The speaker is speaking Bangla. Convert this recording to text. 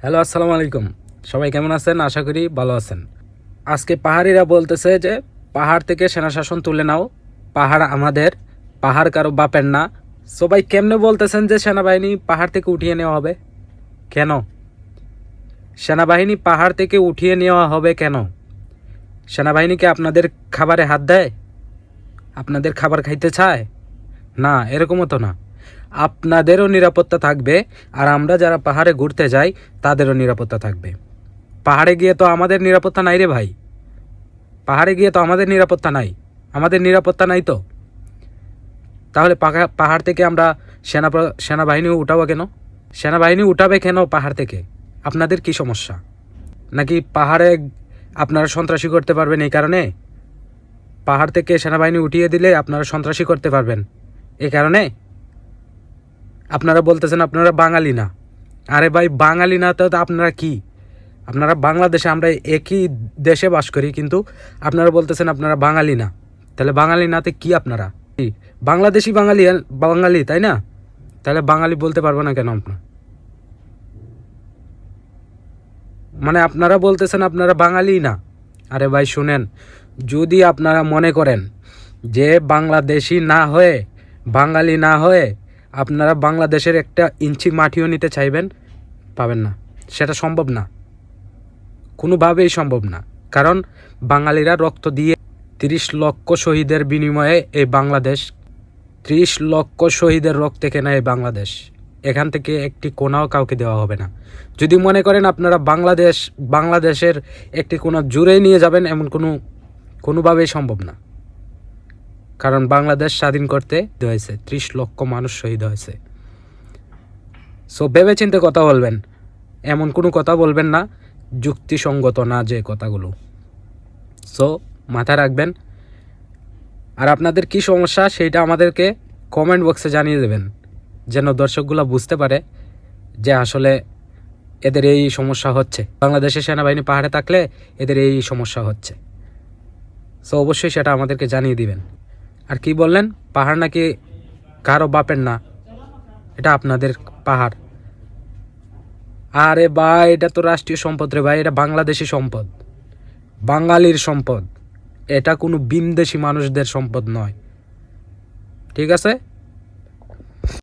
হ্যালো, আসসালামু আলাইকুম। সবাই কেমন আছেন? আশা করি ভালো আছেন। আজকে পাহাড়িরা বলতেছে যে পাহাড় থেকে সেনা শাসন তুলে নাও, পাহাড় আমাদের, পাহাড় কারো বাপের না। সবাই কেমনে বলতেছেন যে সেনাবাহিনী পাহাড় থেকে উঠিয়ে নেওয়া হবে? কেন সেনাবাহিনী পাহাড় থেকে উঠিয়ে নেওয়া হবে? কেন সেনাবাহিনীকে আপনাদের খাবারে হাত দেয়? আপনাদের খাবার খাইতে চায় না? এরকমও তো না। আপনাদেরও নিরাপত্তা থাকবে, আর আমরা যারা পাহাড়ে ঘুরতে যাই তাদেরও নিরাপত্তা থাকবে। পাহাড়ে গিয়ে তো আমাদের নিরাপত্তা নাই রে ভাই। পাহাড়ে গিয়ে তো আমাদের নিরাপত্তা নাই। আমাদের নিরাপত্তা নাই তো তাহলে পাহাড় থেকে আমরা সেনাবাহিনী উঠাবো কেন? সেনাবাহিনী উঠাবে কেন পাহাড় থেকে? আপনাদের কি সমস্যা? নাকি পাহাড়ে আপনারা সন্ত্রাসী করতে পারবেন এই কারণে? পাহাড় থেকে সেনাবাহিনী উঠিয়ে দিলে আপনারা সন্ত্রাসী করতে পারবেন এই কারণে? আপনারা বলতেছেন আপনারা বাঙালি না। আরে ভাই, বাঙালি না তো আপনারা কি? আপনারা বাংলাদেশে, আমরা একই দেশে বাস করি, কিন্তু আপনারা বলতেছেন আপনারা বাঙালি না। তাহলে বাঙালি নাতে কি আপনারা? কি বাংলাদেশি বাঙালি? বাঙালি তাই না? তাহলে বাঙালি বলতে পারবো না কেন আপনার? মানে আপনারা বলতেছেন আপনারা বাঙালি না। আরে ভাই শুনেন, যদি আপনারা মনে করেন যে বাংলাদেশি না হয়ে, বাঙালি না হয়ে আপনারা বাংলাদেশের একটা ইঞ্চি মাটিও নিতে চাইবেন, পাবেন না। সেটা সম্ভব না, কোনোভাবেই সম্ভব না। কারণ বাঙালিরা রক্ত দিয়ে 30 লক্ষ শহীদের বিনিময়ে এই বাংলাদেশ, 30 লক্ষ শহীদের রক্তে কেনা এই বাংলাদেশ, এখান থেকে একটি কোনাও কাউকে দেওয়া হবে না। যদি মনে করেন আপনারা বাংলাদেশের একটি কোনা জুড়ে নিয়ে যাবেন, এমন কোনোভাবেই সম্ভব না। কারণ বাংলাদেশ স্বাধীন করতে হয়েছে, 30 লক্ষ মানুষ শহীদ হয়েছে। সো ভেবেচিন্তে কথা বলবেন, এমন কোনো কথা বলবেন না যুক্তিসঙ্গত না যে কথাগুলো। সো মাথায় রাখবেন। আর আপনাদের কি সমস্যা সেইটা আমাদেরকে কমেন্ট বক্সে জানিয়ে দেবেন, যেন দর্শকগুলো বুঝতে পারে যে আসলে এদের এই সমস্যা হচ্ছে। বাংলাদেশের সেনাবাহিনী পাহাড়ে থাকলে এদের এই সমস্যা হচ্ছে। সো অবশ্যই সেটা আমাদেরকে জানিয়ে দিবেন। আর কি বললেন, পাহাড় নাকি কারো বাপের না, এটা আপনাদের পাহাড়। আরে ভাই, এটা তো রাষ্ট্রীয় সম্পদ রে ভাই, এটা বাংলাদেশি সম্পদ, বাঙালির সম্পদ। এটা কোনো ভিনদেশি মানুষদের সম্পদ নয়, ঠিক আছে?